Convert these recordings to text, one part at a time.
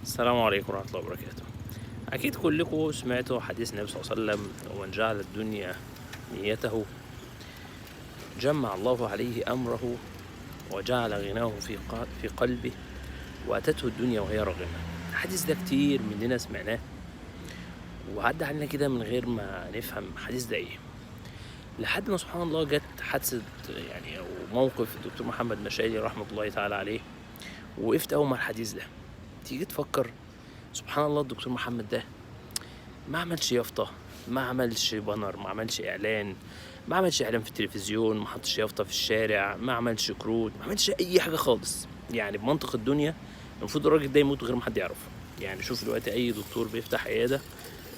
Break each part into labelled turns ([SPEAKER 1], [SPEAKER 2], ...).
[SPEAKER 1] السلام عليكم ورحمة الله وبركاته. أكيد كلكم سمعتوا حديث النبي صلى الله عليه وسلم: ومن جعل الدنيا نيته جمع الله عليه أمره وجعل غناه في قلبه وأتته الدنيا وهي راغمة. الحديث ده كتير مننا سمعناه وعدى علينا كده من غير ما نفهم الحديث ده إيه، لحد ما سبحان الله جت حادثة أو موقف الدكتور محمد مشالي رحمة الله تعالى عليه، وقفت أول مع الحديث ده. تيجي تفكر سبحان الله، الدكتور محمد ده ما عملش يافطة، ما عملش بانر، ما عملش إعلان، ما عملش إعلان في التلفزيون، ما حطش يافطة في الشارع، ما عملش كروت، ما عملش أي حاجة خالص. يعني بمنطق الدنيا المفروض الراجل ده يموت غير ما حد يعرفه. يعني شوف دلوقتي أي دكتور بيفتح عيادة،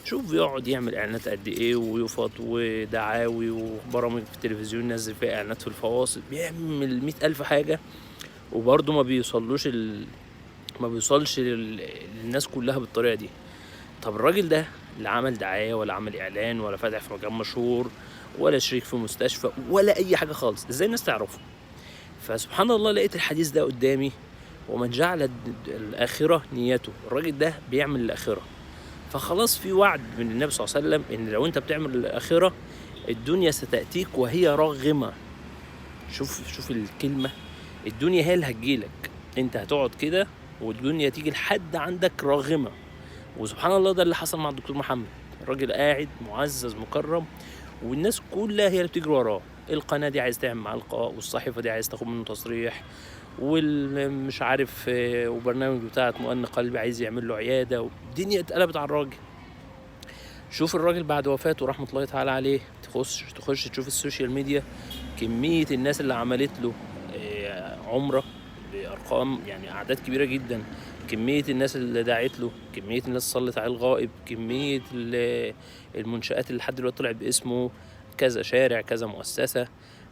[SPEAKER 1] شوف بيقعد يعمل إعلانات قد إيه ويفط ودعاوي وبرامج في التلفزيون ينزل فيها إعلانات في الفواصل، بيعمل 100,000 حاجة وبرضه ما بيوصلش للناس كلها بالطريقة دي. طب الراجل ده لا عمل دعاية ولا عمل إعلان ولا فتح في مكان مشهور ولا شريك في مستشفى ولا أي حاجة خالص، إزاي الناس تعرفه؟ فسبحان الله لقيت الحديث ده قدامي: ومن جعل الآخرة نيته. الراجل ده بيعمل الآخرة، فخلاص في وعد من النبي صلى الله عليه وسلم إن لو أنت بتعمل الآخرة الدنيا ستأتيك وهي راغمة. شوف الكلمة، الدنيا هي اللي هتجيلك، أنت هتقعد كده والدنيا تيجي لحد عندك راغمة. وسبحان الله ده اللي حصل مع الدكتور محمد. الراجل قاعد معزز مكرم والناس كلها هي اللي بتجري وراه. القناة دي عايز تعمل معاه لقاء، والصحيفة دي عايز تاخد منه تصريح، والمش عارف وبرنامج بتاعت مؤن قلبي عايز يعمل له عيادة، والدنيا اتقلبت على الراجل. شوف الراجل بعد وفاته رحمة الله تعالى عليه، تخش تشوف السوشيال ميديا، كمية الناس اللي عملت له عمرة بأرقام، يعني أعداد كبيرة جدا، كمية الناس اللي دعت له، كمية الناس صلت عليه الغائب، كمية المنشآت اللي لحد دلوقتي طلعت باسمه، كذا شارع، كذا مؤسسة.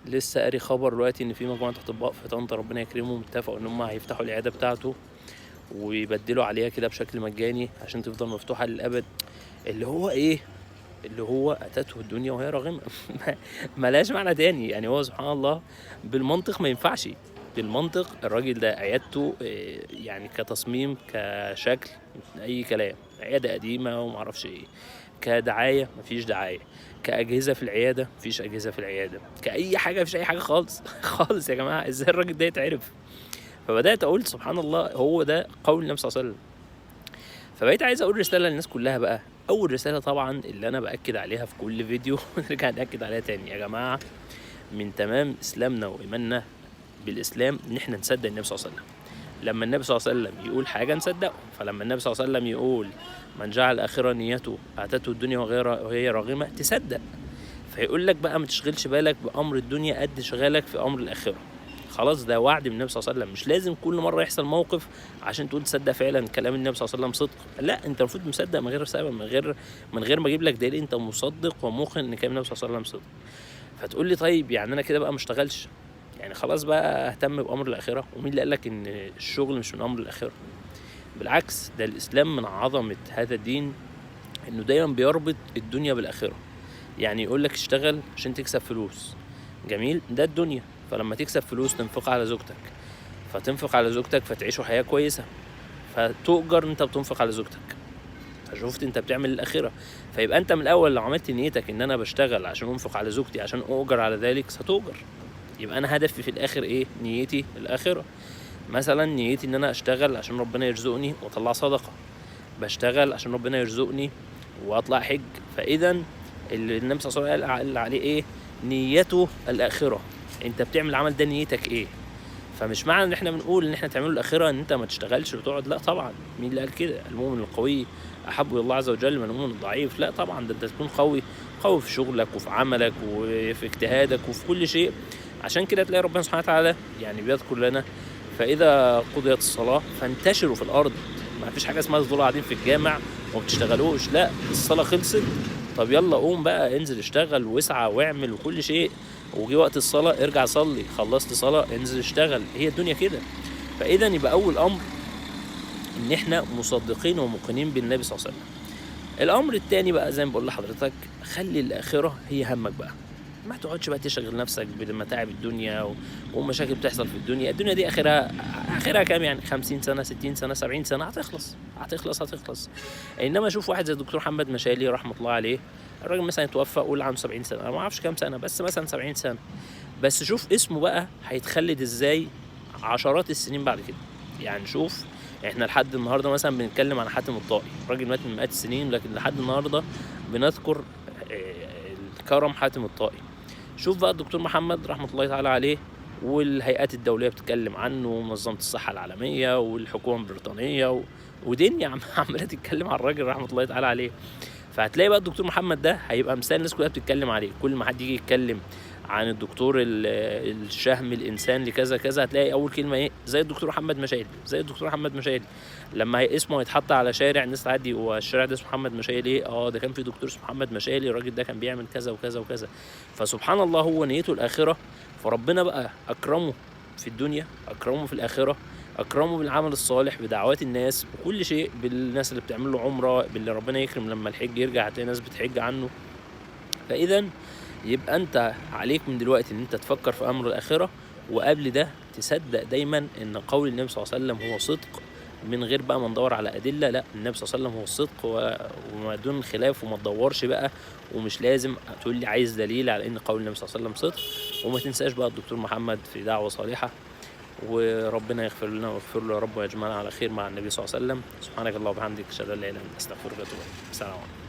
[SPEAKER 1] لسه قاري خبر دلوقتي إن في مجموعة أطباء في طنطا ربنا يكرمهم اتفقوا إن هم هيفتحوا العيادة بتاعته ويبدلوا عليها كده بشكل مجاني عشان تفضل مفتوحة للأبد. اللي هو إيه؟ اللي هو أتته الدنيا وهي راغمة. ملاش معنى تاني. يعني هو سبحان الله بالمنطق ما ينفعش. بالمنطق الراجل ده عيادته يعني كتصميم كشكل أي كلام، عيادة قديمة ومعرفش إيه، كدعاية مفيش دعاية، كأجهزة في العيادة مفيش أجهزة في العيادة، كأي حاجة مفيش أي حاجة خالص. خالص يا جماعة، إزاي الراجل ده يتعرف؟ فبدأت أقول سبحان الله، هو ده قول النبي صلى الله عليه وسلم. فبقيت عايز اقول رساله للناس كلها بقى. اول رساله طبعا اللي انا باكد عليها في كل فيديو ونرجع ناكد عليها تاني: يا جماعه، من تمام اسلامنا وايماننا بالاسلام ان احنا نصدق النبي صلى الله عليه وسلم. لما النبي صلى الله عليه وسلم يقول حاجه نصدقه. فلما النبي صلى الله عليه وسلم يقول: من جعل اخر نيته اتته الدنيا وهي راغمه، تصدق. فيقول لك بقى ما تشغلش بالك بامر الدنيا قد شغالك في امر الاخره. خلاص ده وعد من النبي صلى الله عليه وسلم. مش لازم كل مره يحصل موقف عشان تقول تصدق فعلا كلام النبي صلى الله عليه وسلم صدق. لا، انت المفروض مصدق من غير سبب، من غير ما اجيب لك دليل، انت مصدق وموقن ان كلام النبي صلى الله عليه وسلم صدق. فتقول لي طيب يعني انا كده بقى ما اشتغلش، يعني خلاص بقى اهتم بامر الاخره؟ ومين اللي قال لك ان الشغل مش من امر الاخره؟ بالعكس، ده الاسلام من عظمه هذا الدين انه دايما بيربط الدنيا بالاخره. يعني يقول لك اشتغل عشان تكسب فلوس، جميل، ده الدنيا. فلما تكسب فلوس تنفق على زوجتك، فتنفق على زوجتك فتعيشوا حياة كويسة، فتؤجر انت بتنفق على زوجتك. فشوفت انت بتعمل الآخرة. فيبقى انت من الأول لو عملت نيتك ان انا بشتغل عشان انفق على زوجتي عشان أؤجر على ذلك، ستؤجر. يبقى انا هدفي في الآخر ايه؟ نيتي الآخرة. مثلا نيتي ان انا اشتغل عشان ربنا يرزقني واطلع صدقة، بشتغل عشان ربنا يرزقني واطلع حج. فاذا اللي النبي صلى الله عليه وسلم قال عليه ايه؟ نيته الآخرة. انت بتعمل العمل ده نيتك ايه؟ فمش معنى ان احنا بنقول ان احنا تعملوا الآخرة ان انت ما تشتغلش وتقعد، لا طبعا. مين اللي قال كده؟ المؤمن القوي احب الى الله عز وجل من المؤمن الضعيف. لا طبعا، ده انت تكون قوي في شغلك وفي عملك وفي اجتهادك وفي كل شيء. عشان كده تلاقي ربنا سبحانه وتعالى يعني بيذكر لنا: فإذا قضيت الصلاة فانتشروا في الأرض. ما فيش حاجة اسمها تفضلوا قاعدين في الجامع وما بتشتغلوش، لا، الصلاة خلصت، طب يلا قوم بقى، انزل اشتغل واسعى واعمل وكل شيء، وجي وقت الصلاة ارجع صلي، خلصت صلاة انزل اشتغل. هي الدنيا كده. فإذا يبقى أول أمر إن احنا مصدقين وموقنين بالنبي صلى الله عليه وسلم. الأمر التاني بقى زي ما بقول لحضرتك: خلي الآخرة هي همك بقى. ما تقعدش بقى تشغل نفسك بمتاعب الدنيا ومشاكل بتحصل في الدنيا. الدنيا دي اخرها كام يعني؟ 50 سنه، 60 سنه، 70 سنه، هتخلص. انما شوف واحد زي الدكتور محمد مشالي رحمه الله عليه، الراجل مثلا يتوفى قول عنده 70 سنه، انا ما اعرفش كام سنه، بس مثلا 70 سنه، بس شوف اسمه بقى هيتخلد ازاي عشرات السنين بعد كده. يعني شوف احنا لحد النهارده مثلا بنتكلم عن حاتم الطائي، الراجل مات من مئات السنين، لكن لحد النهارده بنذكر الكرم حاتم الطائي. شوف بقى الدكتور محمد رحمه الله تعالى عليه، والهيئات الدوليه بتتكلم عنه، ومنظمه الصحه العالميه، والحكومه البريطانيه، ودنيا عماله تتكلم عن الراجل رحمه الله تعالى عليه. فهتلاقي بقى الدكتور محمد ده هيبقى مثال الناس كلها بتتكلم عليه. كل ما حد يجي يتكلم عن الدكتور الشهم الانسان لكذا كذا، هتلاقي اول كلمه ايه؟ زي الدكتور محمد مشايلي. لما اسمه يتحط على شارع الناس تعدي، والشارع ده اسمه محمد مشايلي ايه؟ ده كان في دكتور اسمه محمد مشايلي، الراجل ده كان بيعمل كذا وكذا وكذا. فسبحان الله، هو نيته الاخره، فربنا بقى اكرمه في الدنيا، اكرمه في الاخره، اكرمه بالعمل الصالح، بدعوات الناس، بكل شيء، بالناس اللي بتعمل له عمره، باللي ربنا يكرم لما الحج يرجع هتلاقي ناس بتحج عنه. فاذا يبقى انت عليك من دلوقتي ان انت تفكر في امر الاخره، وقبل ده تصدق دايما ان قول النبي صلى الله عليه وسلم هو صدق، من غير بقى ما ندور على ادله. لا، النبي صلى الله عليه وسلم هو الصدق وما دون خلاف، وما تدورش بقى، ومش لازم تقول لي عايز دليل على ان قول النبي صلى الله عليه وسلم صدق. وما تنساش بقى الدكتور محمد في دعوه صالحه، وربنا يغفر لنا ويغفر له يا رب، ويجمعنا على خير مع النبي صلى الله عليه وسلم. سبحانك اللهم وبحمدك، اشهد ان لا اله الا انت، استغفرك واتوب اليك. السلام عليكم.